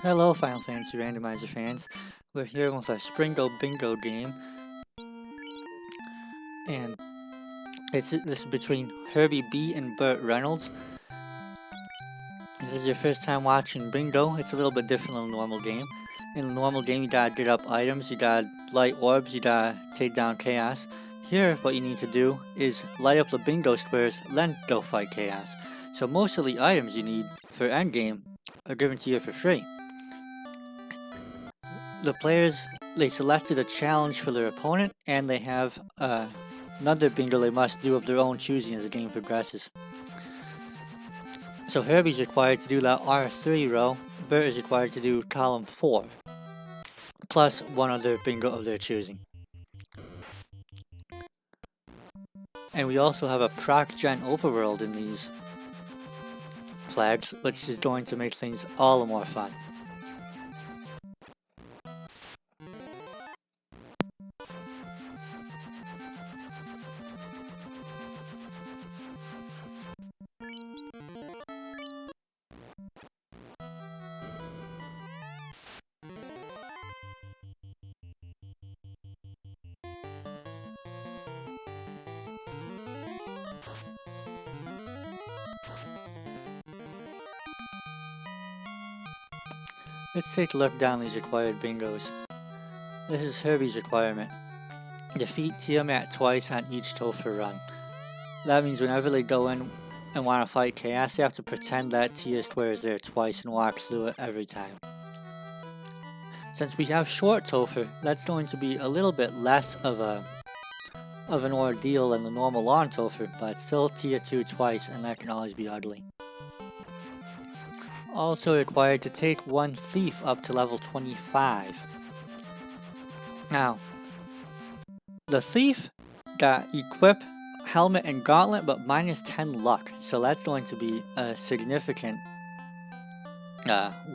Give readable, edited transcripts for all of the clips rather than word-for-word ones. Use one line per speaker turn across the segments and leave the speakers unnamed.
Hello, Final Fantasy Randomizer fans. We're here with a Springo Bingo game, and this is between Herbie B and BurtReynoldz. If this is your first time watching Bingo, it's a little bit different than a normal game. In a normal game, you gotta get up items, you gotta light orbs, you gotta take down chaos. Here, what you need to do is light up the bingo squares, then go fight chaos. So most of the items you need for endgame are given to you for free. The players, they selected a challenge for their opponent, and they have another bingo they must do of their own choosing as the game progresses. So Herbie's required to do that R3 row, Burt is required to do column 4, plus one other bingo of their choosing. And we also have a proc gen overworld in these flags, which is going to make things all the more fun. Let's take a look down these required bingos. This is Herbie's requirement. Defeat Tiamat twice on each Topher run. That means whenever they go in and want to fight chaos, they have to pretend that Tia Square is there twice and walk through it every time. Since we have short Topher, that's going to be a little bit less of an ordeal than the normal long Topher, but still Tier 2 twice, and that can always be ugly. Also required to take one thief up to level 25. Now, the thief got equip, helmet, and gauntlet, but minus 10 luck, so that's going to be a significant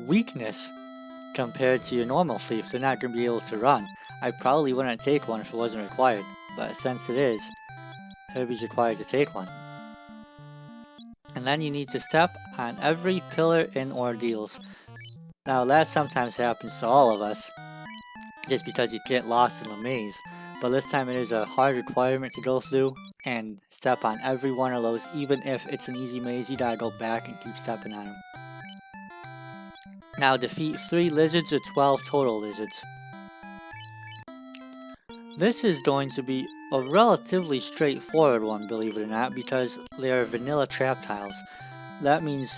weakness compared to your normal thief. They're not going to be able to run. I probably wouldn't take one if it wasn't required, but since it is, Herbie's required to take one. And then you need to step on every pillar in ordeals. Now that sometimes happens to all of us, just because you get lost in the maze, but this time it is a hard requirement to go through and step on every one of those. Even if it's an easy maze, you gotta go back and keep stepping on them. Now defeat 3 lizards or 12 total lizards. This is going to be a relatively straightforward one, believe it or not, because they are vanilla trap tiles. That means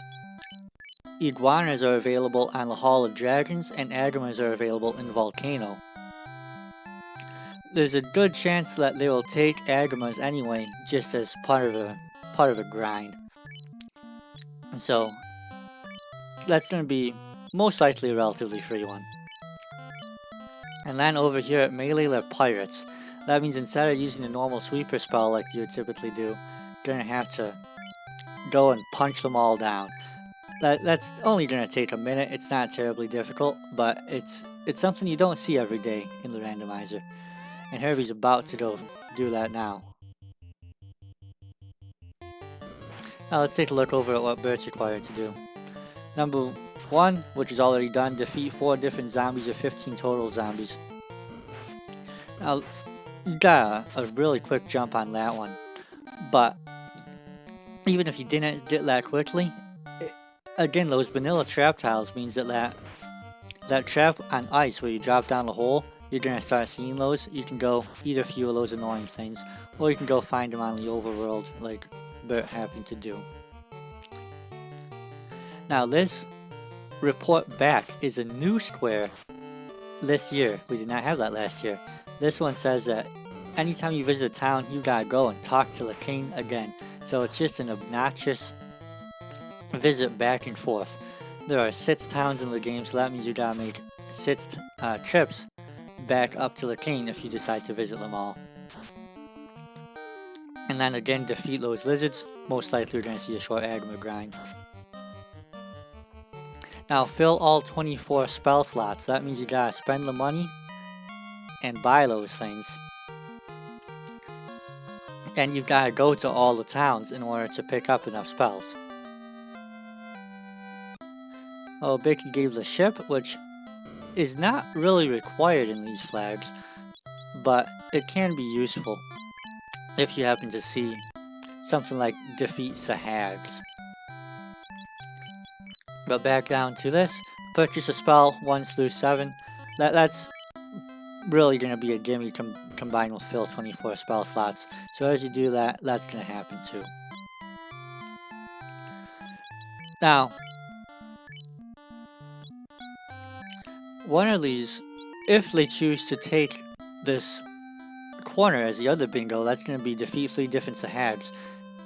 iguanas are available on the Hall of Dragons and agamas are available in Volcano. There's a good chance that they will take agamas anyway, just as part of a grind. And so that's going to be most likely a relatively free one. And then over here at melee, they're pirates. That means instead of using a normal sweeper spell like you would typically do, you're going to have to go and punch them all down. That's only going to take a minute. It's not terribly difficult, but it's something you don't see every day in the randomizer. And Herbie's about to go do that now. Now let's take a look over at what Burt's required to do. Number 1, which is already done, defeat 4 different zombies or 15 total zombies. Now, you got a really quick jump on that one, but even if you didn't get that quickly, again, those vanilla trap tiles means that trap on ice where you drop down the hole, you're going to start seeing those. You can go eat a few of those annoying things, or you can go find them on the overworld like Burt happened to do. Now this report back is a new square this year. We did not have that last year. This one says that anytime you visit a town, you gotta go and talk to the king again. So it's just an obnoxious visit back and forth. There are 6 towns in the game, so that means you gotta make 6 trips back up to the king if you decide to visit them all. And then again, defeat those lizards. Most likely you're gonna see a short agama grind. Now fill all 24 spell slots. That means you gotta spend the money and buy those things. And you've gotta go to all the towns in order to pick up enough spells. Oh, Bikke gave the ship, which is not really required in these flags, but it can be useful if you happen to see something like defeat Sahags. But back down to this, purchase a spell 1 through 7. That's really going to be a gimme combined with fill 24 spell slots. So as you do that, that's going to happen too. Now, one of these, if they choose to take this corner as the other bingo, that's going to be defeat 3 different Sahags.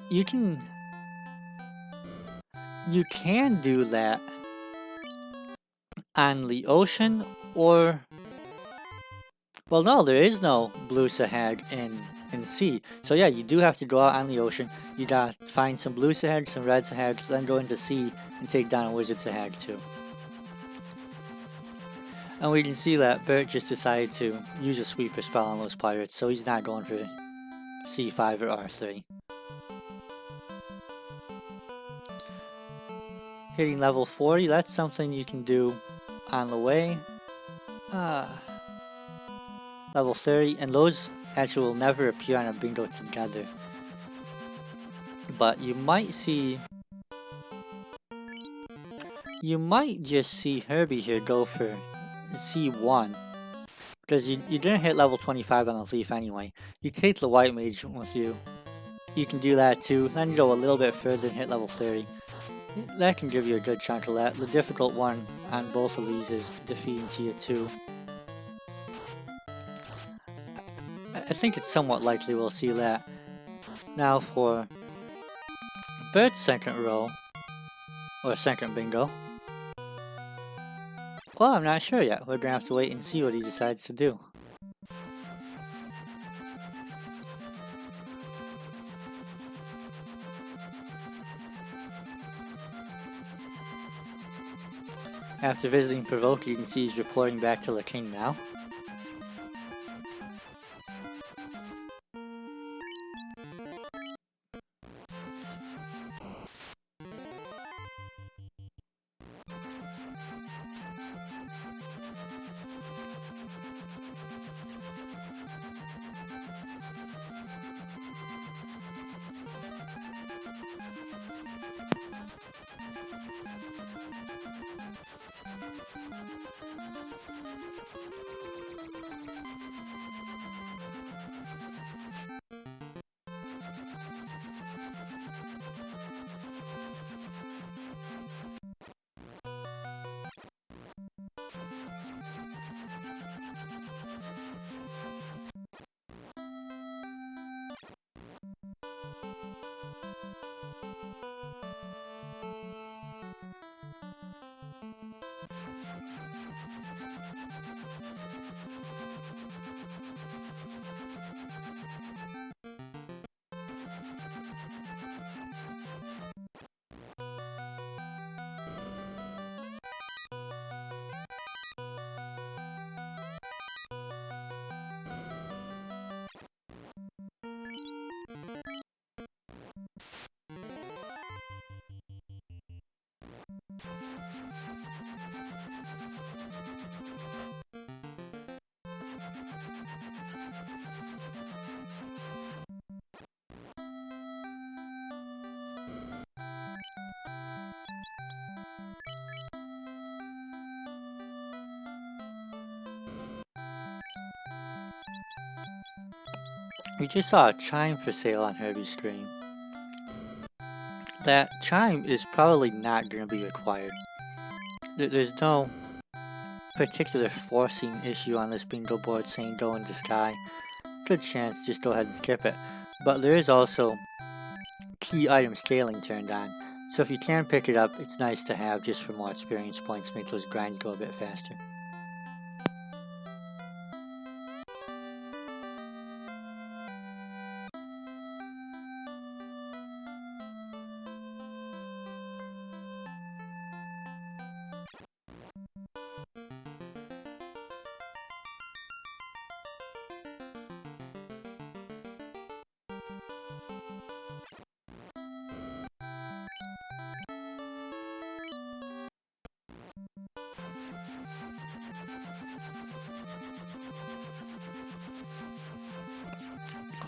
You can do that on the ocean, or well, no, there is no blue Sahag in sea. So yeah, you do have to go out on the ocean. You gotta find some blue Sahags, some red Sahags, then go into sea and take down a wizard Sahag too. And we can see that Burt just decided to use a sweeper spell on those pirates, so he's not going for C5 or R3. Hitting level 40, that's something you can do on the way. Level 30, and those actually will never appear on a bingo together. But you might just see Herbie here go for C1. Because you didn't hit level 25 on the Leaf anyway. You take the White Mage with you. You can do that too, then you go a little bit further and hit level 30. That can give you a good chunk of that. The difficult one on both of these is defeating tier 2. I think it's somewhat likely we'll see that. Now for Burt's second row, or second bingo. Well, I'm not sure yet. We're gonna have to wait and see what he decides to do. After visiting Provoke, you can see he's reporting back to the king now. We just saw a chime for sale on Herbie's screen. That chime is probably not going to be required. There's no particular forcing issue on this bingo board saying go into sky. Good chance, just go ahead and skip it. But there is also key item scaling turned on. So if you can pick it up, it's nice to have just for more experience points, make those grinds go a bit faster.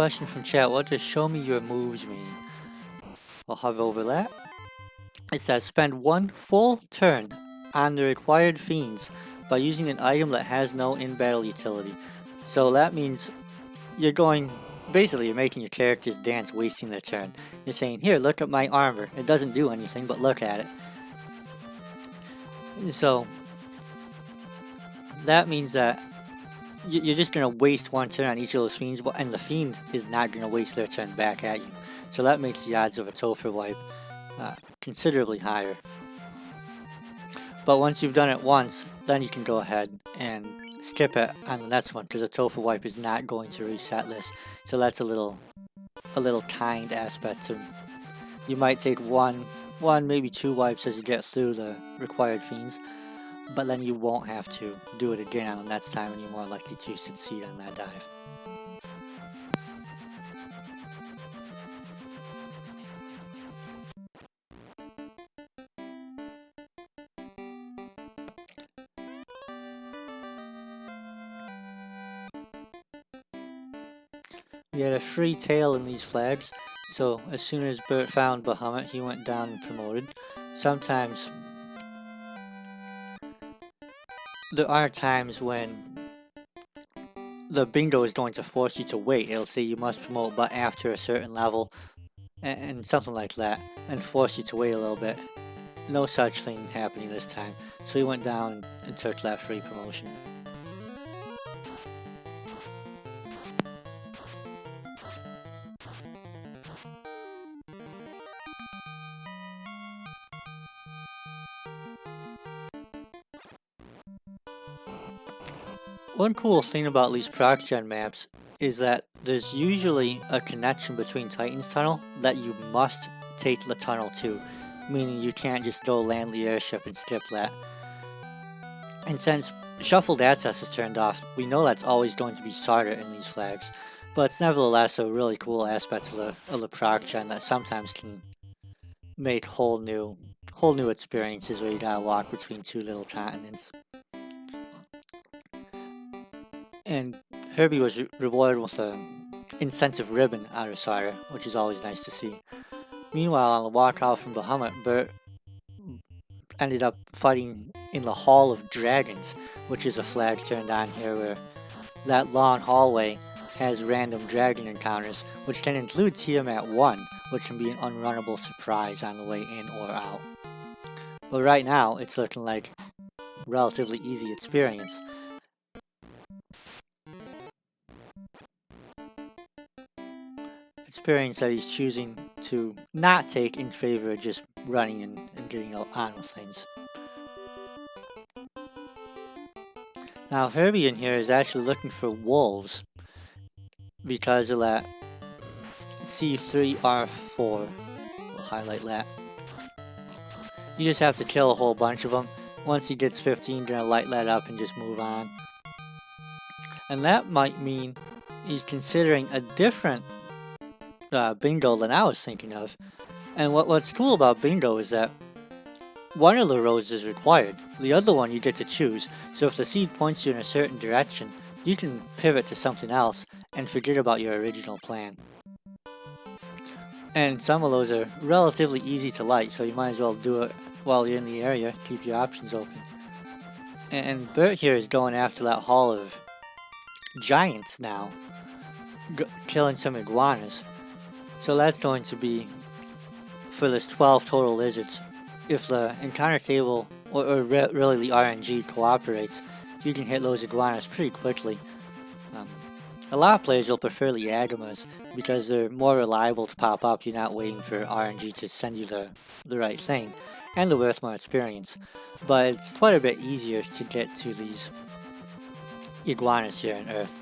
question from chat. What does show me your moves mean? We'll hover over that. It says spend one full turn on the required fiends by using an item that has no in-battle utility. So that means you're going, basically you're making your characters dance, wasting their turn. You're saying, here, look at my armor. It doesn't do anything, but look at it. So that means that you're just going to waste one turn on each of those fiends, and the fiend is not going to waste their turn back at you. So that makes the odds of a Topher wipe considerably higher. But once you've done it once, then you can go ahead and skip it on the next one, because a Topher wipe is not going to reset this. So that's a little kind aspect to. You might take one, maybe two wipes as you get through the required fiends, but then you won't have to do it again on the next time, and you're more likely to succeed on that dive. We had a free tail in these flags, so as soon as Burt found Bahamut, he went down and promoted. Sometimes there are times when the bingo is going to force you to wait. It'll say you must promote but after a certain level, and something like that, and force you to wait a little bit. No such thing happening this time, so he went down and took that free promotion. One cool thing about these proc gen maps is that there's usually a connection between Titan's Tunnel that you must take the tunnel to, meaning you can't just go land the airship and skip that. And since shuffled access is turned off, we know that's always going to be harder in these flags, but it's nevertheless a really cool aspect of the proc gen that sometimes can make whole new experiences where you gotta walk between two little continents. And Herbie was rewarded with an incentive ribbon out of Sire, which is always nice to see. Meanwhile, on the walk out from Bahamut, Burt ended up fighting in the Hall of Dragons, which is a flag turned on here where that long hallway has random dragon encounters, which can include Tiamat 1, which can be an unrunnable surprise on the way in or out. But right now, it's looking like a relatively easy experience. Experience that he's choosing to not take in favor of just running and getting on with things. Now Herbie in here is actually looking for wolves because of that C3R4. We'll highlight that. You just have to kill a whole bunch of them. Once he gets 15, you're gonna light that up and just move on. And that might mean he's considering a different bingo than I was thinking of. And what's cool about bingo is that one of the roads is required, the other one you get to choose. So if the seed points you in a certain direction, you can pivot to something else and forget about your original plan. And some of those are relatively easy to light, so you might as well do it while you're in the area, keep your options open. And Burt here is going after that Hall of Giants now, killing some iguanas. So that's going to be for this 12 total lizards. If the encounter table, or really the RNG cooperates, you can hit those iguanas pretty quickly. A lot of players will prefer the Agamas because they're more reliable to pop up. You're not waiting for RNG to send you the right thing, and they're worth more experience. But it's quite a bit easier to get to these iguanas here on Earth.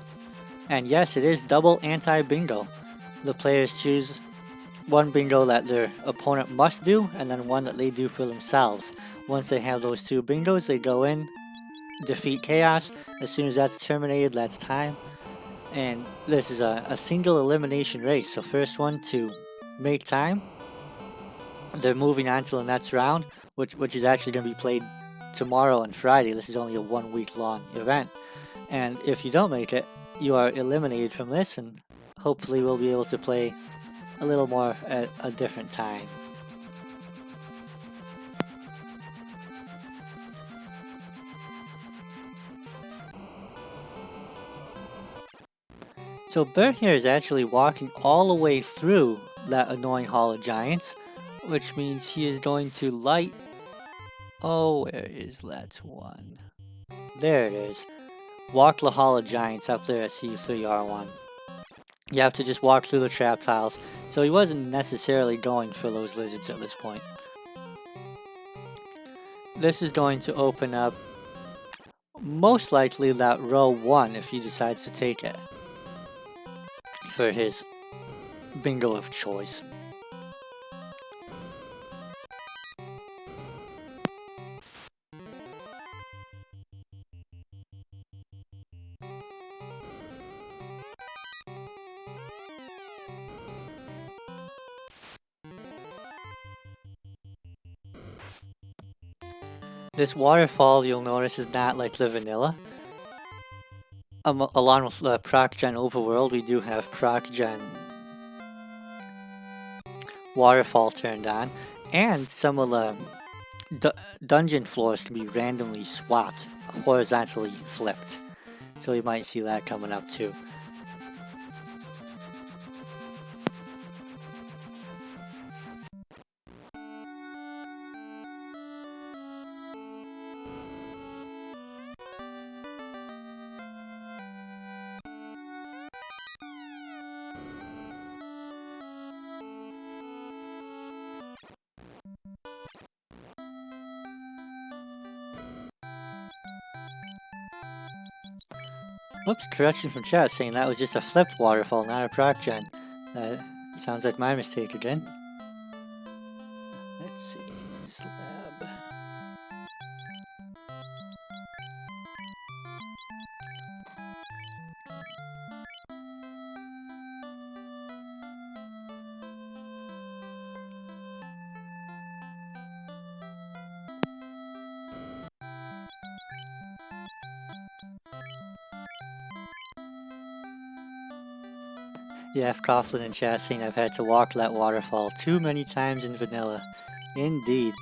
And yes, it is double anti-bingo. The players choose one bingo that their opponent must do, and then one that they do for themselves. Once they have those two bingos, they go in, defeat Chaos. As soon as that's terminated, that's time. And this is a single elimination race, so first one to make time, they're moving on to the next round, which is actually going to be played tomorrow and Friday. This is only a 1 week long event. And if you don't make it, you are eliminated from this and hopefully we'll be able to play a little more at a different time. So Bert here is actually walking all the way through that annoying Hall of Giants, which means he is going to light... Oh, where is that one? There it is. Walk the Hall of Giants up there at C3R1. You have to just walk through the trap tiles, so he wasn't necessarily going for those lizards at this point. This is going to open up most likely that Ro16 if he decides to take it for his bingo of choice. This waterfall, you'll notice, is not like the vanilla. Along with the Proc Gen Overworld, we do have Proc Gen Waterfall turned on, and some of the dungeon floors can be randomly swapped, horizontally flipped. So you might see that coming up too. Whoops, correction from chat saying that was just a flipped waterfall, not a proc gen. That sounds like my mistake again. Let's see, slab. Yeah, F. Coughlin in chat saying I've had to walk that waterfall too many times in vanilla. Indeed.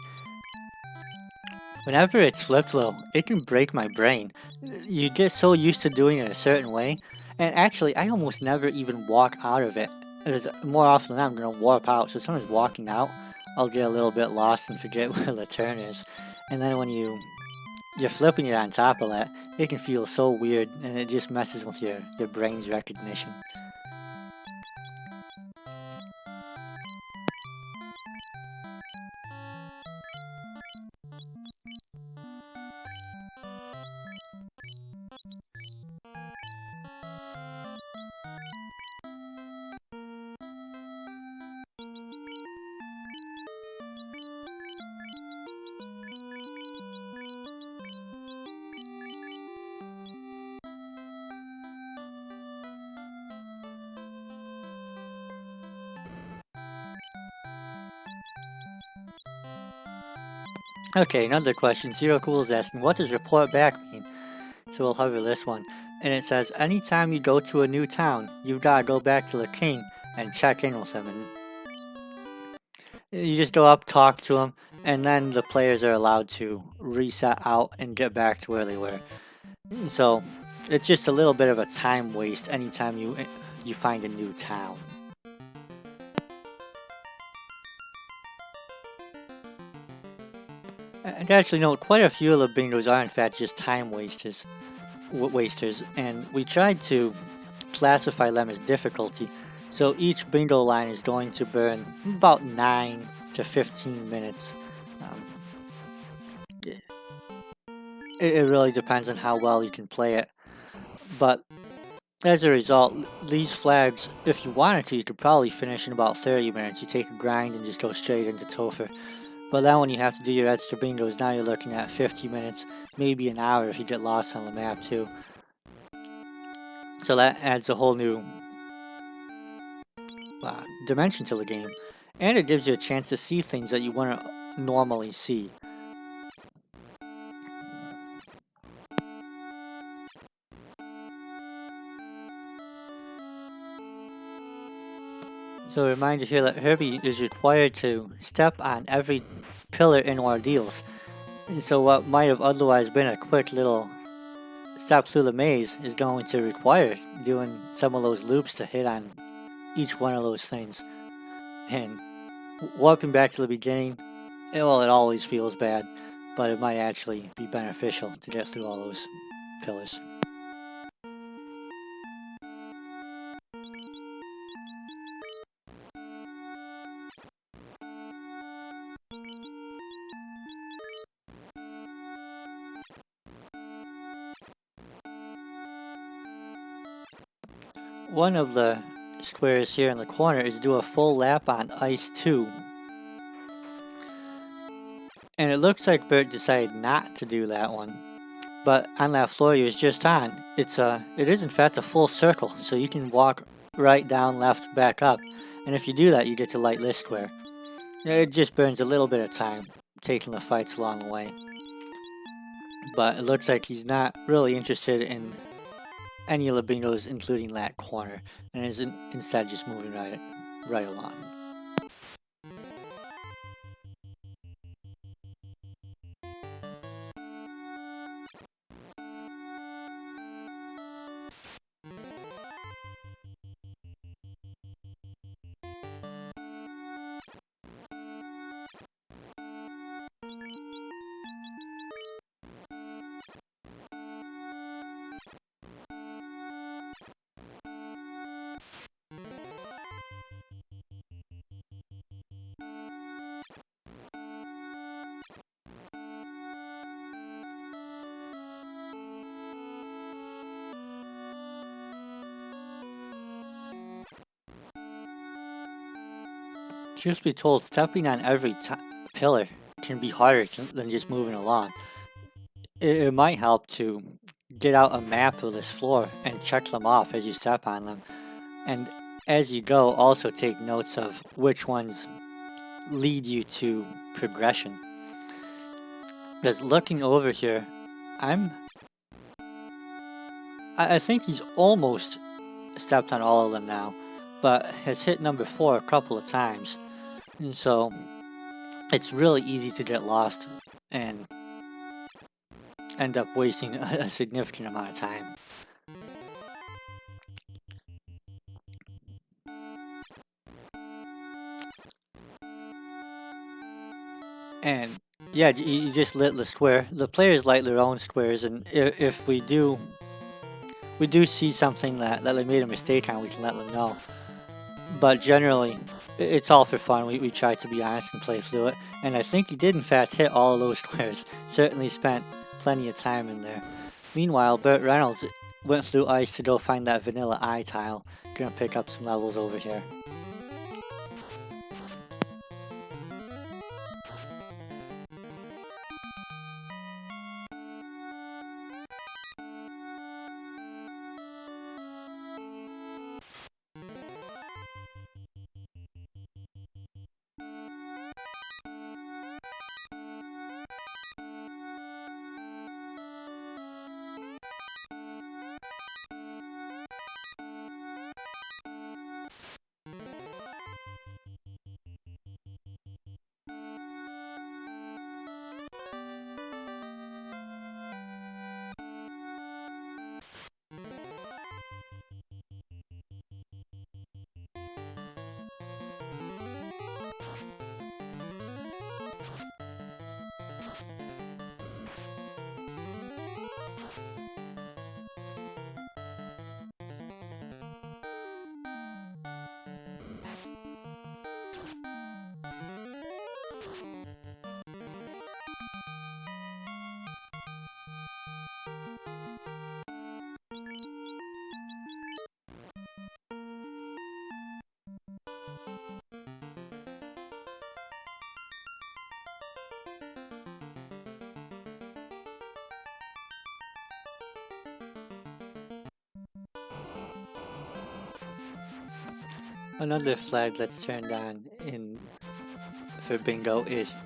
Whenever it's flipped though, it can break my brain. You get so used to doing it a certain way, and actually I almost never even walk out of it. As more often than not, I'm going to warp out, so if someone's walking out, I'll get a little bit lost and forget where the turn is. And then when you're flipping it on top of that, it can feel so weird, and it just messes with your brain's recognition. Okay, another question. Zero Cool is asking, what does report back mean? So we'll hover this one. And it says, anytime you go to a new town, you gotta go back to the king and check in with him. And you just go up, talk to him, and then the players are allowed to reset out and get back to where they were. So it's just a little bit of a time waste anytime you find a new town. And actually, no, quite a few of the bingos are in fact just time wasters, and we tried to classify them as difficulty. So each bingo line is going to burn about 9 to 15 minutes. It really depends on how well you can play it. But as a result, these flags, if you wanted to, you could probably finish in about 30 minutes. You take a grind and just go straight into Topher. But then when you have to do your extra bingos, now you're looking at 50 minutes, maybe an hour if you get lost on the map too. So that adds a whole new dimension to the game. And it gives you a chance to see things that you wouldn't normally see. So a reminder here that Herbie is required to step on every pillar in Ordeals. And so what might have otherwise been a quick little step through the maze is going to require doing some of those loops to hit on each one of those things. And warping back to the beginning, well, it always feels bad, but it might actually be beneficial to get through all those pillars. One of the squares here in the corner is do a full lap on Ice 2. And it looks like Burt decided not to do that one. But on that floor he was just on, it is in fact a full circle, so you can walk right down, left, back up. And if you do that, you get to light this square. It just burns a little bit of time, taking the fights along the way. But it looks like he's not really interested in any of the bingos, including that corner, and is instead just moving right along. Truth be told, stepping on every pillar can be harder than just moving along. It might help to get out a map of this floor and check them off as you step on them. And as you go, also take notes of which ones lead you to progression. Because looking over here, I think he's almost stepped on all of them now, but has hit number 4 a couple of times. And so it's really easy to get lost and end up wasting a significant amount of time. And yeah, you just lit the square. The players light their own squares, and if we do see something that they made a mistake on, we can let them know. But generally, it's all for fun. We try to be honest and play through it. And I think he did in fact hit all of those squares. Certainly spent plenty of time in there. Meanwhile, BurtReynoldz went through ice to go find that vanilla eye tile. Gonna pick up some levels over here. Another flag that's turned on for bingo is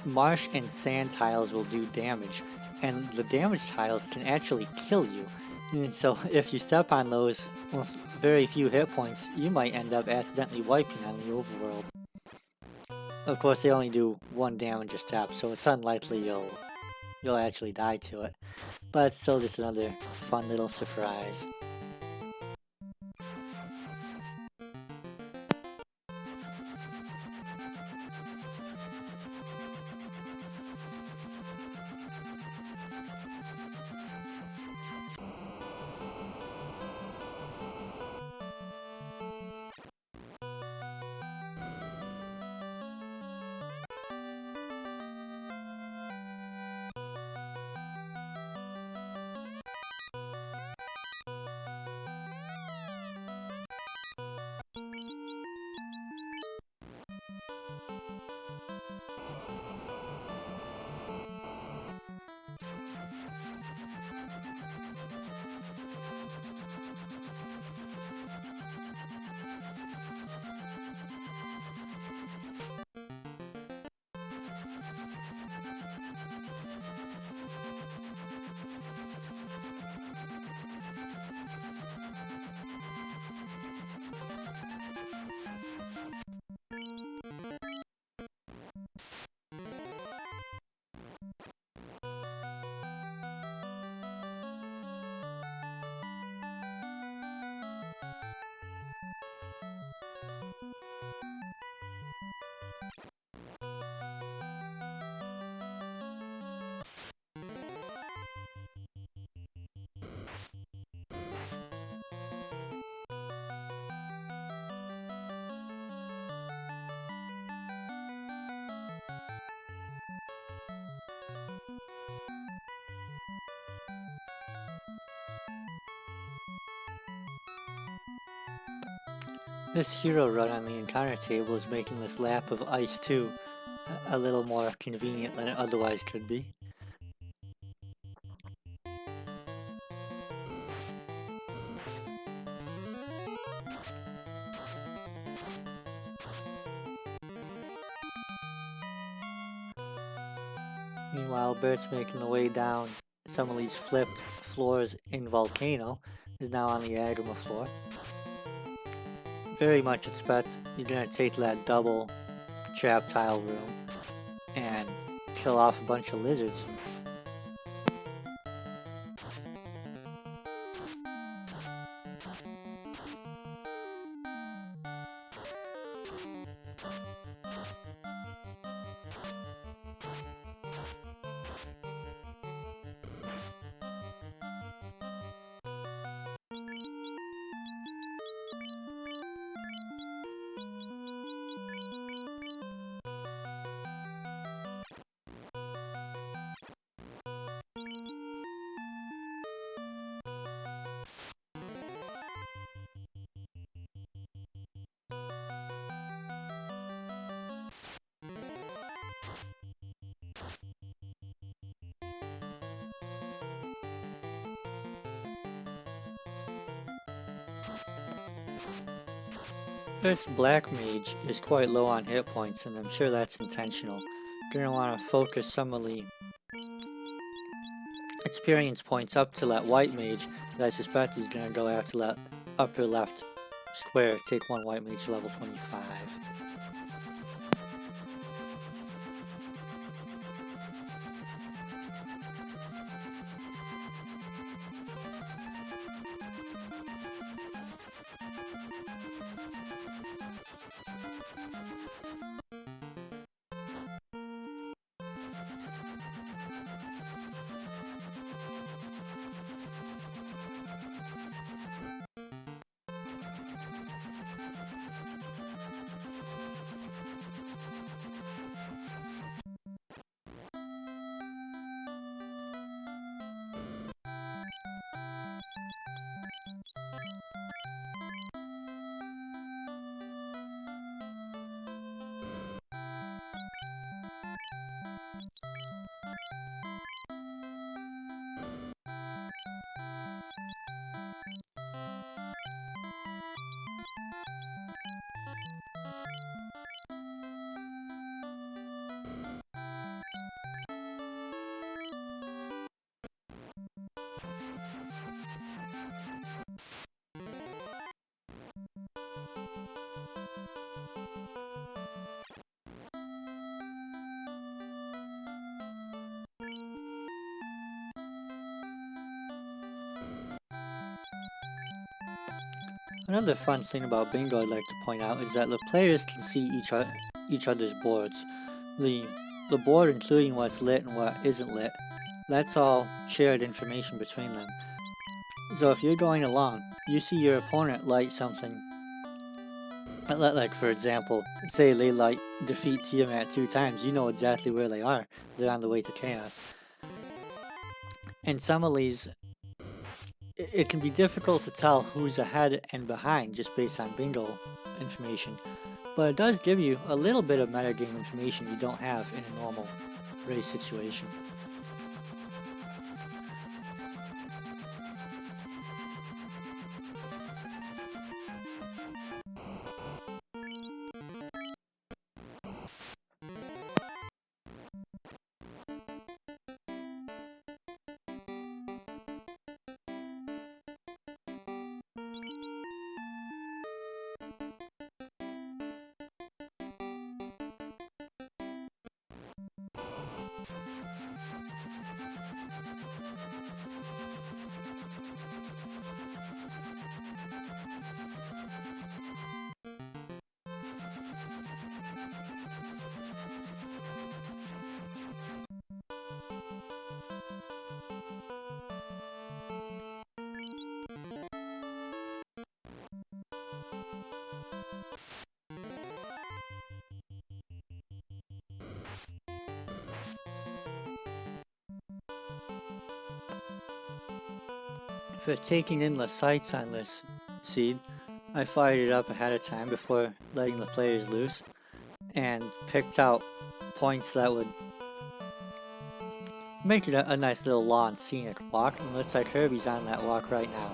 marsh and sand tiles will do damage, and the damage tiles can actually kill you And so if you step on those with very few hit points, you might end up accidentally wiping on the overworld. Of course, they only do 1 damage a step, so it's unlikely you'll actually die to it. But it's still just another fun little surprise. This hero run on the encounter table is making this lap of Ice 2 a little more convenient than it otherwise could be. Meanwhile, Bert's making the way down some of these flipped floors in Volcano, is now on the Agrima floor. Very much expect you're going to take that double trap tile room and kill off a bunch of lizards. Bert's Black Mage is quite low on hit points, and I'm sure that's intentional. Gonna want to focus some of the experience points up to that White Mage, that I suspect he's gonna go after that upper left square, take 1 White Mage to level 25. Another fun thing about bingo I'd like to point out is that the players can see each other's boards. The board, including what's lit and what isn't lit, that's all shared information between them. So if you're going along, you see your opponent light something, like for example, say they light defeat Tiamat 2 times, you know exactly where they are. They're on the way to chaos. And some of these, it can be difficult to tell who's ahead and behind just based on bingo information, but it does give you a little bit of metagame information you don't have in a normal race situation. For taking in the sights on this seed, I fired it up ahead of time before letting the players loose, and picked out points that would make it a nice little lawn scenic walk, and looks like Herbie's on that walk right now.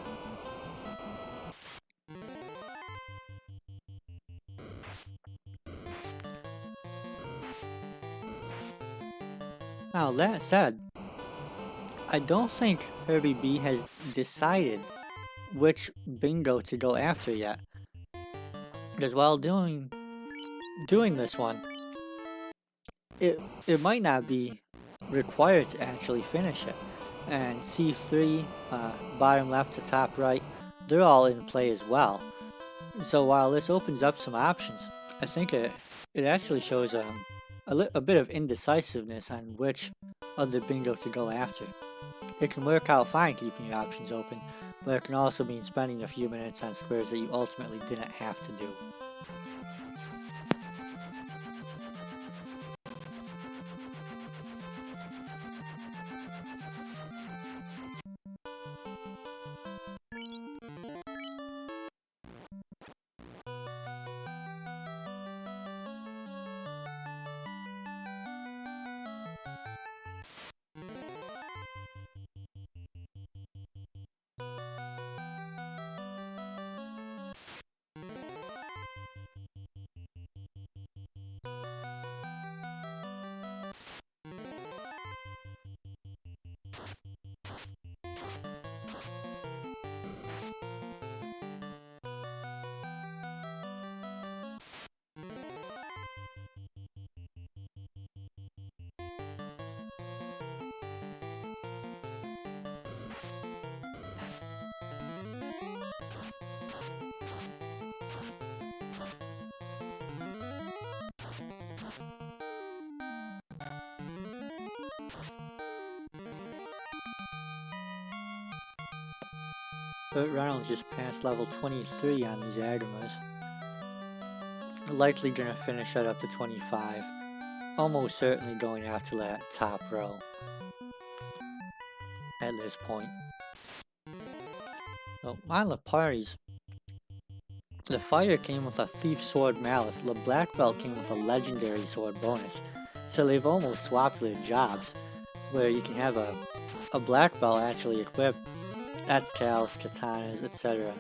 Now that said, I don't think Herbie B has decided which bingo to go after yet, because while doing this one, it might not be required to actually finish it. And C3, bottom left to top right, they're all in play as well. So while this opens up some options, I think it actually shows a bit of indecisiveness on which other bingo to go after. It can work out fine keeping your options open, but it can also mean spending a few minutes on squares that you ultimately didn't have to do. BurtReynoldz just passed level 23 on these Agamas. Likely gonna finish that up to 25. Almost certainly going after that top row at this point. So on the parties, the fighter came with a Thief Sword Malice, the black belt came with a legendary sword bonus. So they've almost swapped their jobs, where you can have a black belt actually equipped Etzcals, katanas, etc.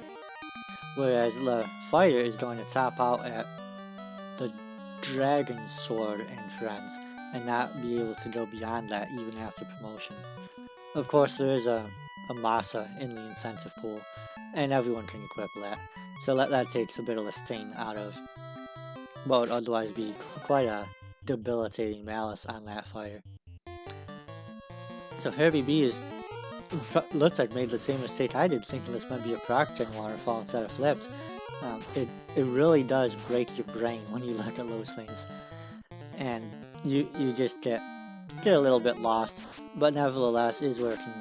Whereas the fighter is going to top out at the Dragon Sword and Friends, and not be able to go beyond that even after promotion. Of course, there is a Masa in the incentive pool, and everyone can equip that, so that takes a bit of the sting out of what would otherwise be quite a debilitating Malice on that fighter. So Herbie B looks like made the same mistake I did, thinking this might be a proc gen waterfall instead of flipped. It really does break your brain when you look at those things, and you just get a little bit lost, but nevertheless is working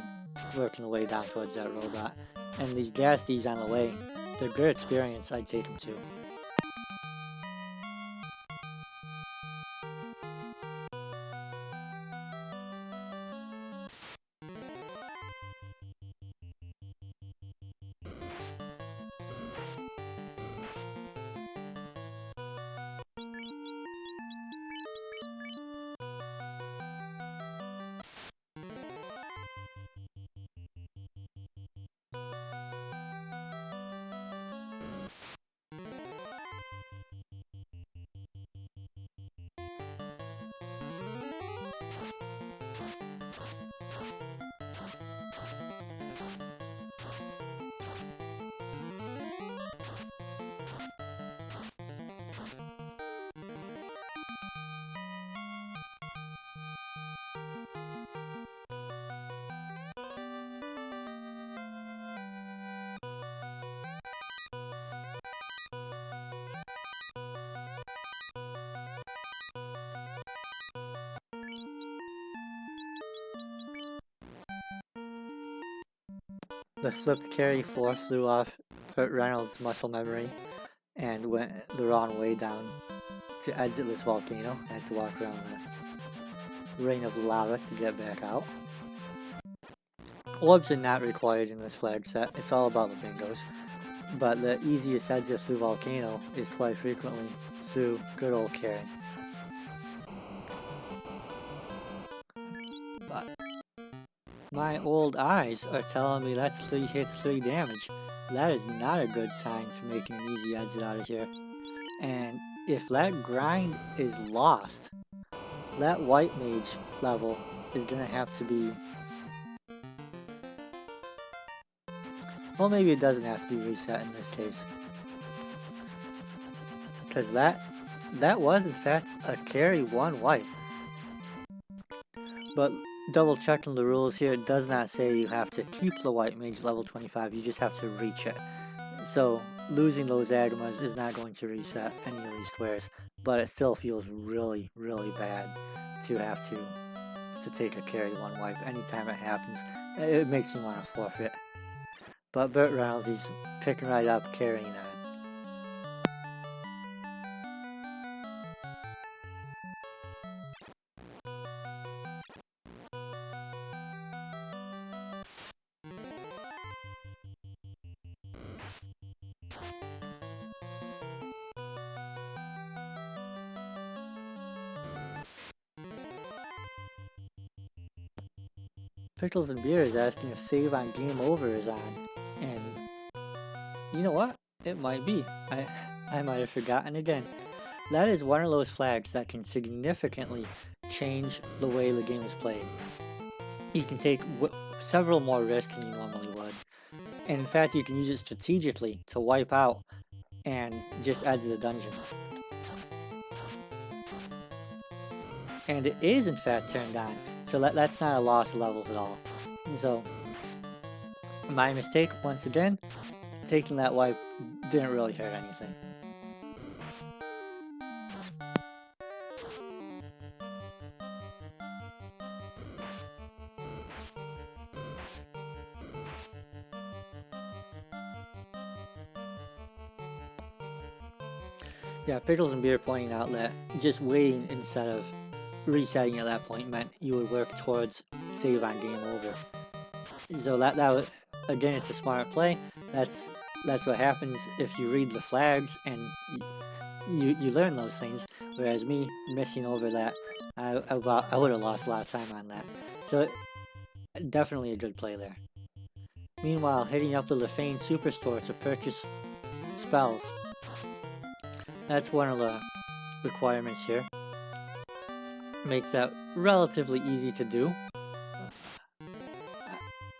the way down towards that robot. And these gas Ds on the way, they're good experience. I'd take them too. The flipped carry floor flew off BurtReynoldz' muscle memory and went the wrong way down to exit this volcano. I had to walk around the rain of lava to get back out. Orbs are not required in this flag set, it's all about the bingos. But the easiest exit through volcano is quite frequently through good old carry. But my old eyes are telling me that's 3 hits, 3 damage. That is not a good sign for making an easy exit out of here. And if that grind is lost, that white mage level is gonna have to be... Well, maybe it doesn't have to be reset in this case. Because that was in fact a carry 1 wipe. But double checking the rules here, it does not say you have to keep the white mage level 25, you just have to reach it. So losing those Agmas is not going to reset any of these squares, but it still feels really, really bad to have to take a carry 1 wipe anytime it happens. It makes me want to forfeit. But BurtReynoldz, he's picking right up, carrying on. Pickles and Beer is asking if save on game over is on, and you know what? It might be. I might have forgotten again. That is one of those flags that can significantly change the way the game is played. You can take several more risks than you normally would, and in fact you can use it strategically to wipe out and just exit the dungeon. And it is in fact turned on, so that's not a loss of levels at all. And so, my mistake once again, taking that wipe didn't really hurt anything. Yeah, Pickles and Beer pointing out that just waiting instead of resetting at that point meant you would work towards save on game over. So that was, again, it's a smart play. That's what happens if you read the flags and you learn those things. Whereas me missing over that, I would have lost a lot of time on that. So definitely a good play there. Meanwhile, hitting up the Lefane Superstore to purchase spells. That's one of the requirements here. Makes that relatively easy to do.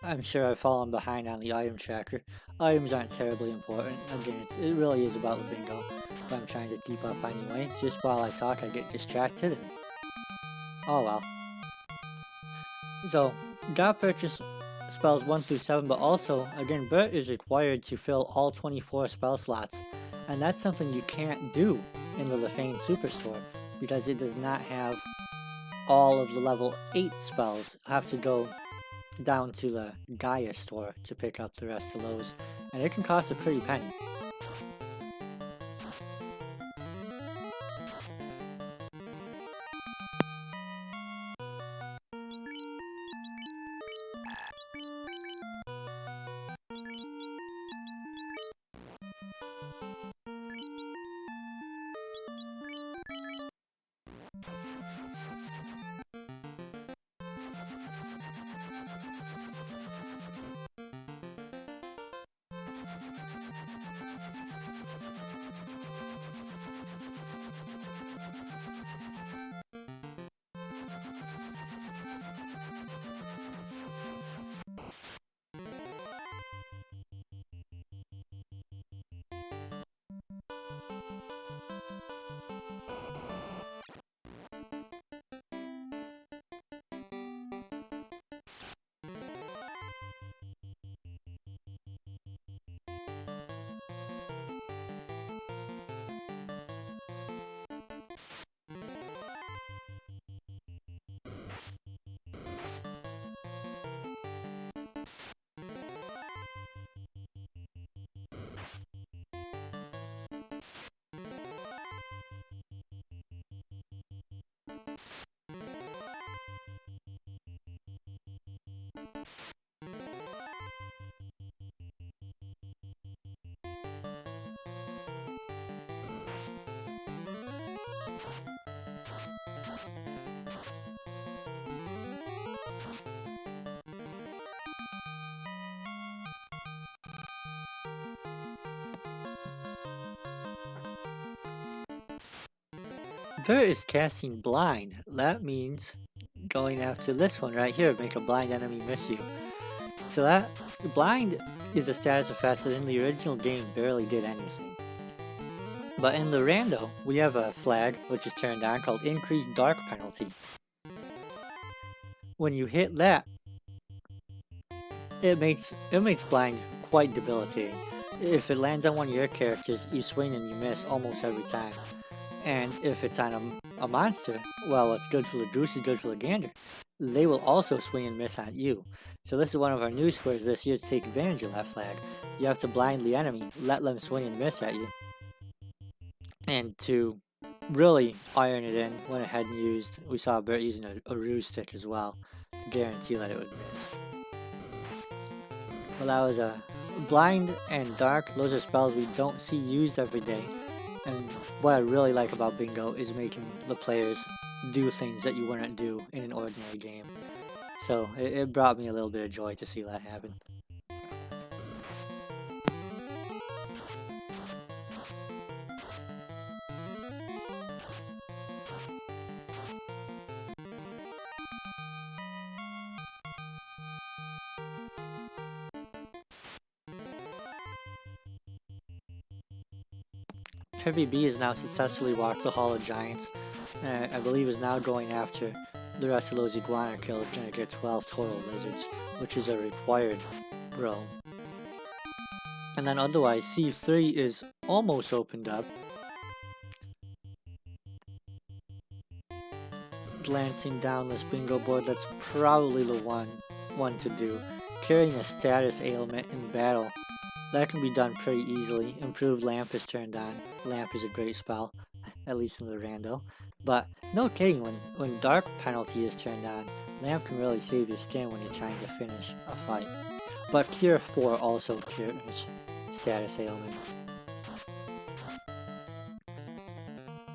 I'm sure I've fallen behind on the item tracker. Items aren't terribly important. Again, it really is about the bingo. But I'm trying to keep up anyway. Just while I talk, I get distracted. And oh well. So, gotta purchase spells 1 through 7, but also, again, Burt is required to fill all 24 spell slots. and that's something you can't do in the Lefane Superstore because it does not have all of the level 8 spells. You have to go down to the Gaia store to pick up the rest of those, and it can cost a pretty penny. Burt is casting Blind. That means going after this one right here, make a blind enemy miss you. So that Blind is a status effect that in the original game barely did anything. But in the rando, we have a flag which is turned on called Increased Dark Penalty. When you hit that, it makes Blind quite debilitating. If it lands on one of your characters, you swing and you miss almost every time. And if it's on a monster, well, what's good for the goose is good for the gander. They will also swing and miss on you. So this is one of our new squares this year to take advantage of that flag. You have to blind the enemy, let them swing and miss at you. And to really iron it in, went ahead and used, we saw Burt using a ruse stick as well to guarantee that it would miss. Well, that was a blind and dark. Those are spells we don't see used every day. And what I really like about Bingo is making the players do things that you wouldn't do in an ordinary game. So it brought me a little bit of joy to see that happen. Heavy B has now successfully walked the Hall of Giants, and I believe is now going after the rest of those iguana kills, going to get 12 total lizards, which is a required grow. And then otherwise, C3 is almost opened up. Glancing down this bingo board, that's probably the one to do. Carrying a status ailment in battle, that can be done pretty easily. Improved Lamp is turned on. Lamp is a great spell, at least in the rando. But no kidding, when Dark Penalty is turned on, Lamp can really save your skin when you're trying to finish a fight. But Cure 4 also cures status ailments.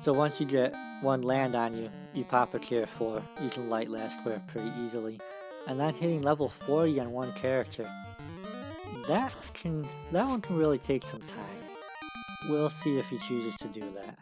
So once you get one land on you, you pop a Cure 4, you can light last square pretty easily. And then hitting level 40 on one character, that one can really take some time. We'll see if he chooses to do that.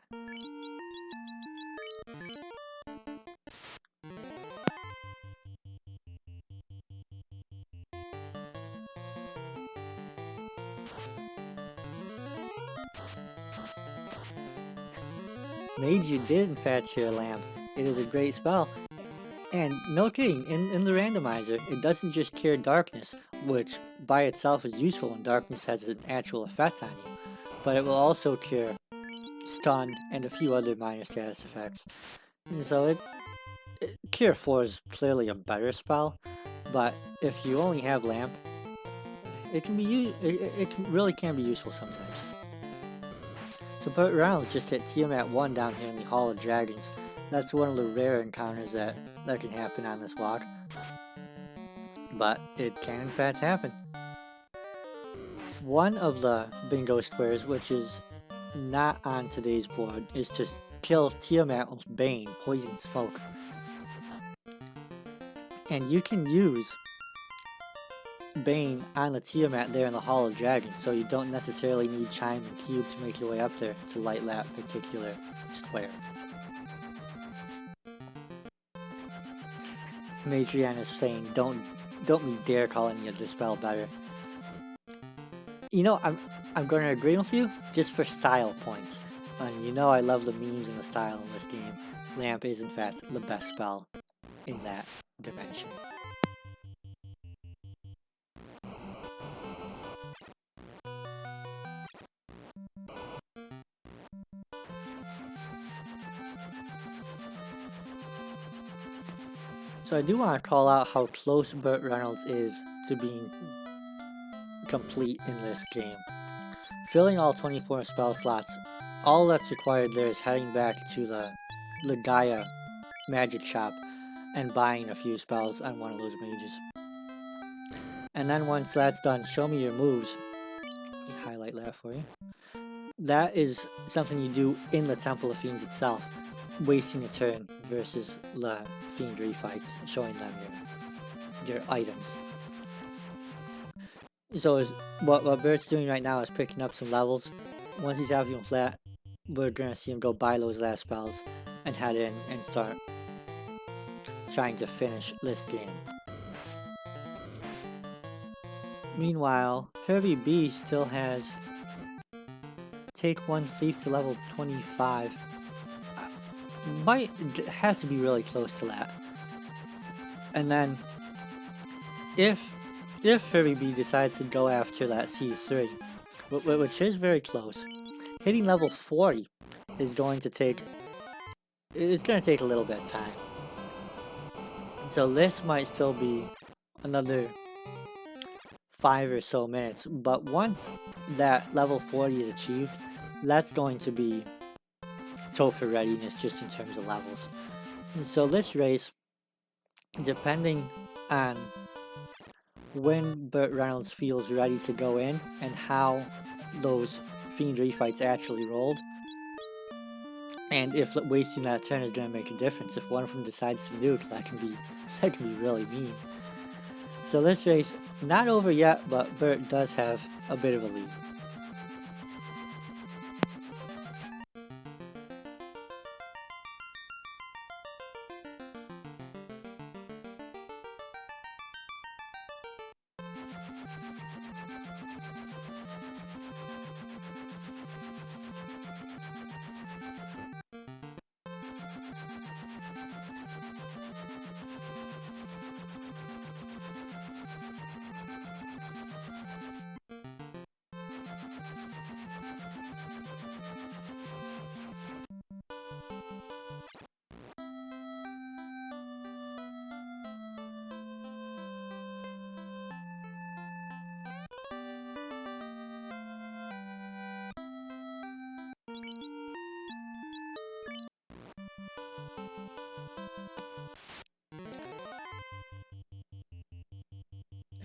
Mage, you did in fact hear Lamp. It is a great spell. And no kidding, in the randomizer, it doesn't just cure darkness, which by itself is useful when darkness has an actual effect on you. but it will also cure stun and a few other minor status effects. And so Cure 4 is clearly a better spell, but if you only have Lamp, it can be it really can be useful sometimes. So BurtReynoldz just hit Tiamat 1 down here in the Hall of Dragons. That's one of the rare encounters that can happen on this walk. But it can in fact happen. One of the bingo squares, which is not on today's board, is to kill Tiamat with Bane, Poison Smoke. And you can use Bane on the Tiamat there in the Hall of Dragons, so you don't necessarily need Chime and Cube to make your way up there to light that particular square. Matrian is saying, don't me dare call any other spell better. You know, I'm going to agree with you just for style points. And you know I love the memes and the style in this game. Lamp is in fact the best spell in that dimension. So I do want to call out how close BurtReynoldz is to being complete in this game. Filling all 24 spell slots, all that's required there is heading back to the Gaia magic shop and buying a few spells on one of those mages. And then once that's done, show me your moves. Let me highlight that for you. That is something you do in the Temple of Fiends itself, wasting a turn versus the Fiendry fights, showing them your items. So what Bert's doing right now is picking up some levels. Once he's happy with that, we're gonna see him go buy those last spells and head in and start trying to finish this game. Meanwhile, Herbie B still has take 1 thief to level 25. Has to be really close to that. And then if Herbie B decides to go after that C3, which is very close, hitting level 40 is going to take a little bit of time. So this might still be another 5 or so minutes, but once that level 40 is achieved, that's going to be Topher readiness just in terms of levels. And so this race, depending on when BurtReynoldz feels ready to go in and how those Fiendry fights actually rolled, and if wasting that turn is going to make a difference. If one of them decides to nuke, that can be really mean. So this race, not over yet, but Burt does have a bit of a lead.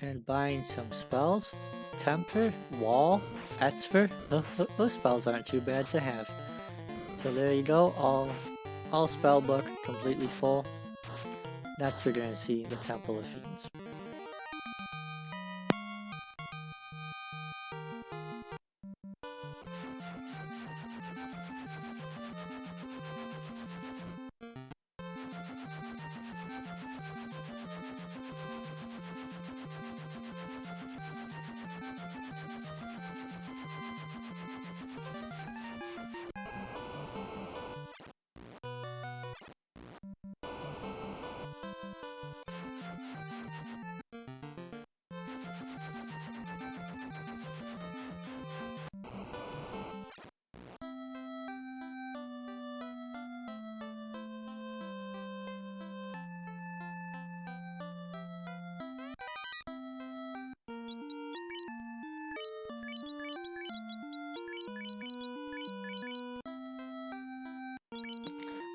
And buying some spells. Temper, Wall, Etzfer, those spells aren't too bad to have. So there you go, all spell book completely full. Next we're going to see the Temple of Fiends.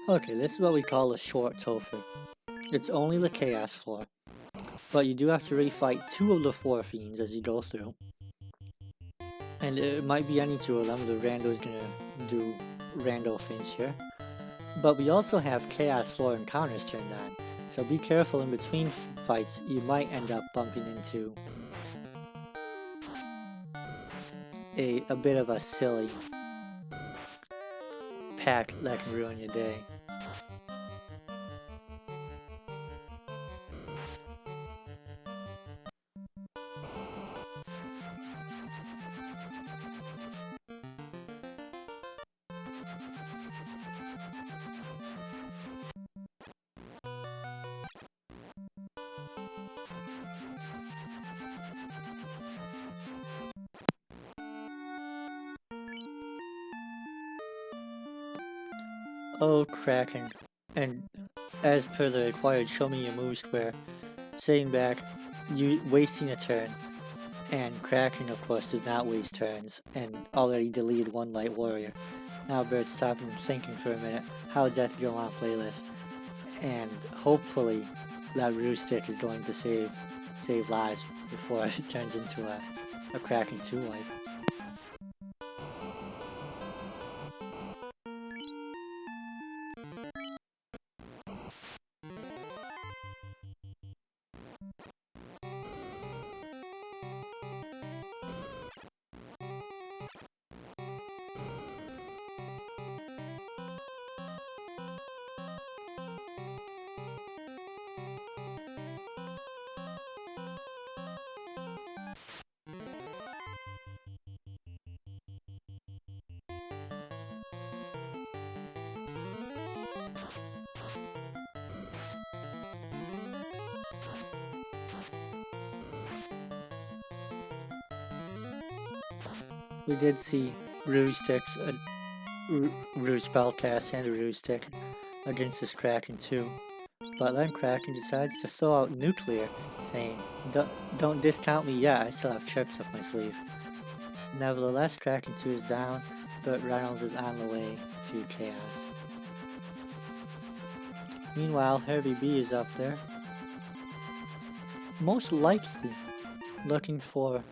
Okay, this is what we call a short Topher. It's only the Chaos floor, but you do have to refight 2 of the 4 fiends as you go through. And it might be any 2 of them, the rando's gonna do rando things here. But we also have Chaos floor encounters turned on, so be careful in between fights, you might end up bumping into a bit of a silly pack that can ruin your day. Oh, Kraken. And as per the required show me your moves square, sitting back, you wasting a turn. And Kraken, of course, does not waste turns, and already deleted 1 Light Warrior. Now Bert's stopping and thinking for a minute, how is that going on playlist? And hopefully that Ro16 is going to save lives before it turns into a Kraken 2 wipe. We did see Ro16, Ro spellcast and a Ro16 against this Kraken too, but then Kraken decides to throw out Nuclear, saying, don't discount me yet, I still have tricks up my sleeve. Nevertheless, Kraken 2 is down, but BurtReynoldz is on the way to Chaos. Meanwhile, Heavy B is up there, most likely looking for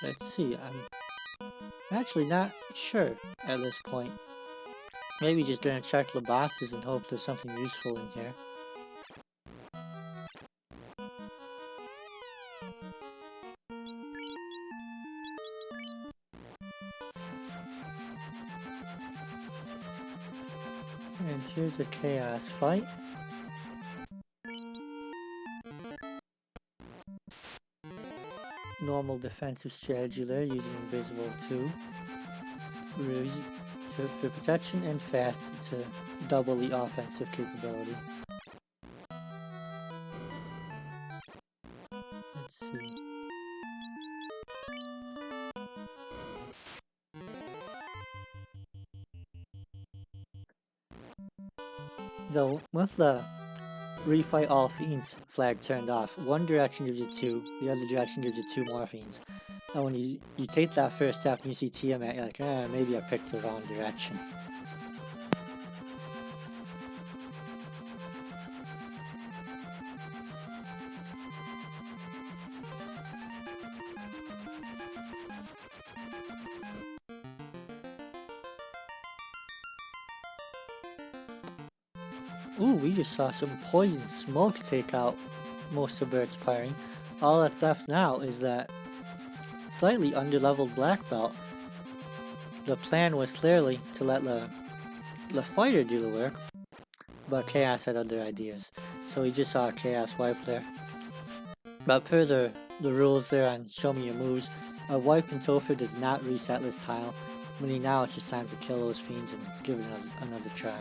let's see, I'm actually not sure at this point. Maybe just gonna check the boxes and hope there's something useful in here. And here's a Chaos fight. Normal defensive strategy there, using Invisible 2. Ruse for protection and Fast to double the offensive capability. Let's see. So, with the refight all fiends flag turned off, one direction gives you 2, the other direction gives you 2 more fiends. And when you take that first step and you see Tiamat, you're like, maybe I picked the wrong direction. Ooh, we just saw some poison smoke take out most of Bert's party. All that's left now is that slightly underleveled black belt. The plan was clearly to let the fighter do the work, but Chaos had other ideas, so we just saw a Chaos wipe there. But per the rules there on Show Me Your Moves, a wipe in Topher does not reset this tile, meaning now it's just time to kill those fiends and give it another try.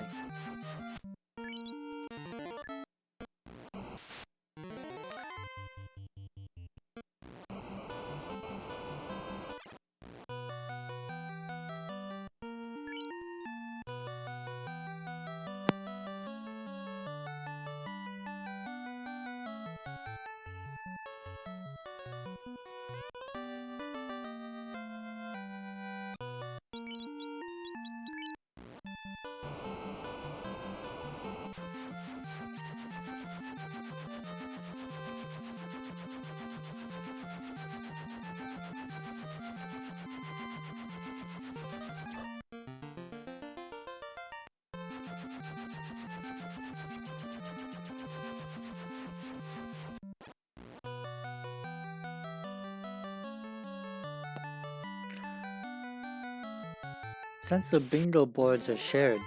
Since the bingo boards are shared,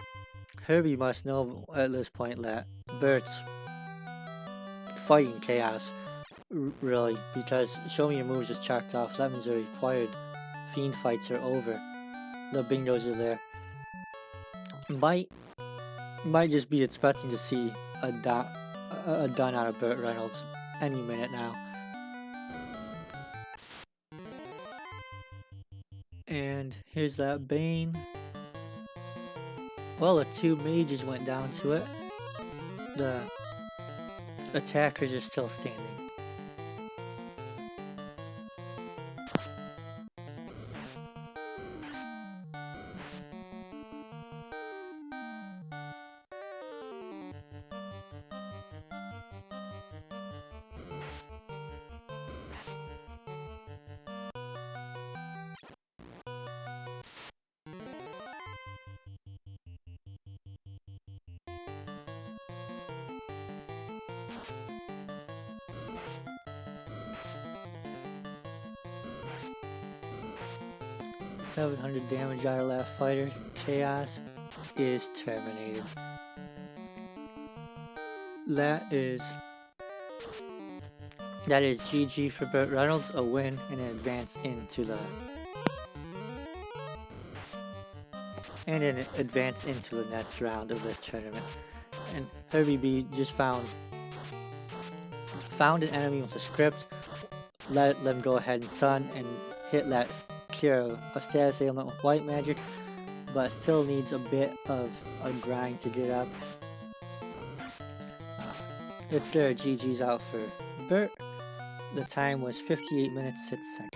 Herbie must know at this point that Bert's fighting Chaos, really, because Show Me Your Moves is checked off. That means the required Fiend fights are over. The bingos are there. Might just be expecting to see a done out of BurtReynoldz any minute now. And here's that Bane. Well, the two mages went down to it. The attackers are still standing. $700 damage out of that fighter. Chaos is terminated. That is GG for BurtReynoldz, a win and an advance into the next round of this tournament. And Herbie B just found an enemy with a script, let them go ahead and stun and hit that cure a status ailment with white magic, but still needs a bit of a grind to get up. It's their GG's out for Burt. The time was 58 minutes 6 seconds.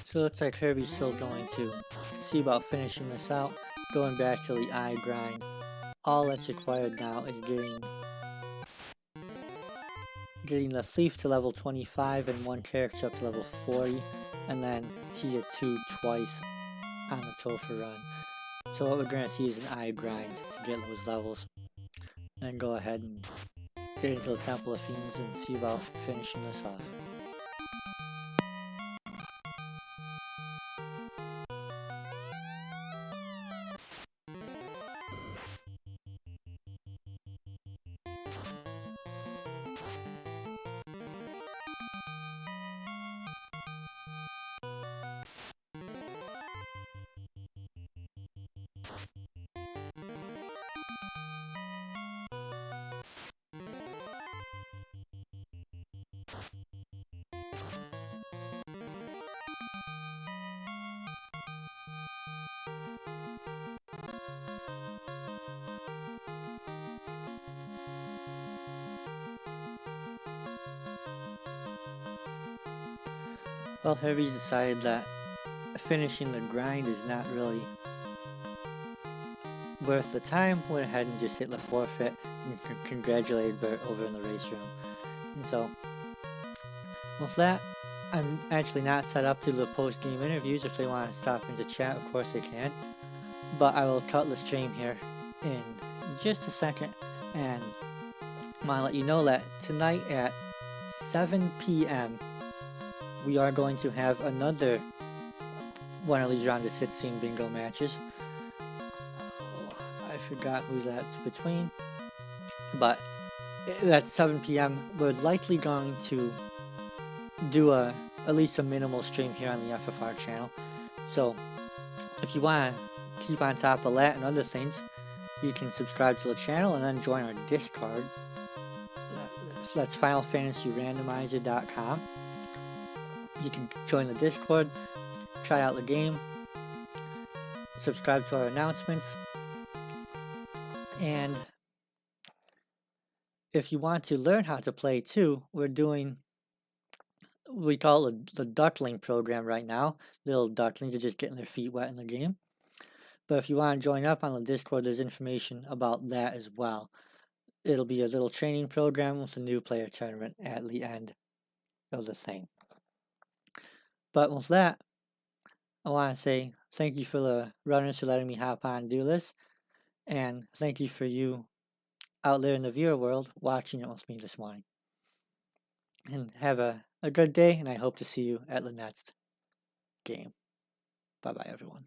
So it looks like Herbie's still going to see about finishing this out, going back to the eye grind. All that's required now is getting the thief to level 25 and one character up to level 40, and then tier 2 twice on the Topher run. So what we're going to see is an eye grind to get those levels. Then go ahead and get into the Temple of Fiends and see about finishing this off. Well, Herbie's decided that finishing the grind is not really worth the time. Went ahead and just hit the forfeit and congratulated Burt over in the race room. And so, with that, I'm actually not set up to do the post-game interviews. If they want to stop into chat, of course they can. But I will cut the stream here in just a second, and I want to let you know that tonight at 7 p.m. we are going to have another one of these round of 16 bingo matches. forgot who that's between, but that's 7 p.m. We're likely going to do at least a minimal stream here on the FFR channel. So if you want to keep on top of that and other things, you can subscribe to the channel and then join our Discord. That's FinalFantasyRandomizer.com. You can join the Discord, try out the game, subscribe to our announcements, and if you want to learn how to play too, we call it the Duckling program right now. Little ducklings are just getting their feet wet in the game. But if you want to join up on the Discord, there's information about that as well. It'll be a little training program with a new player tournament at the end of the thing. But with that, I want to say thank you for the runners for letting me hop on and do this. And thank you for you out there in the viewer world watching it with me this morning. And have a good day, and I hope to see you at the next game. Bye-bye, everyone.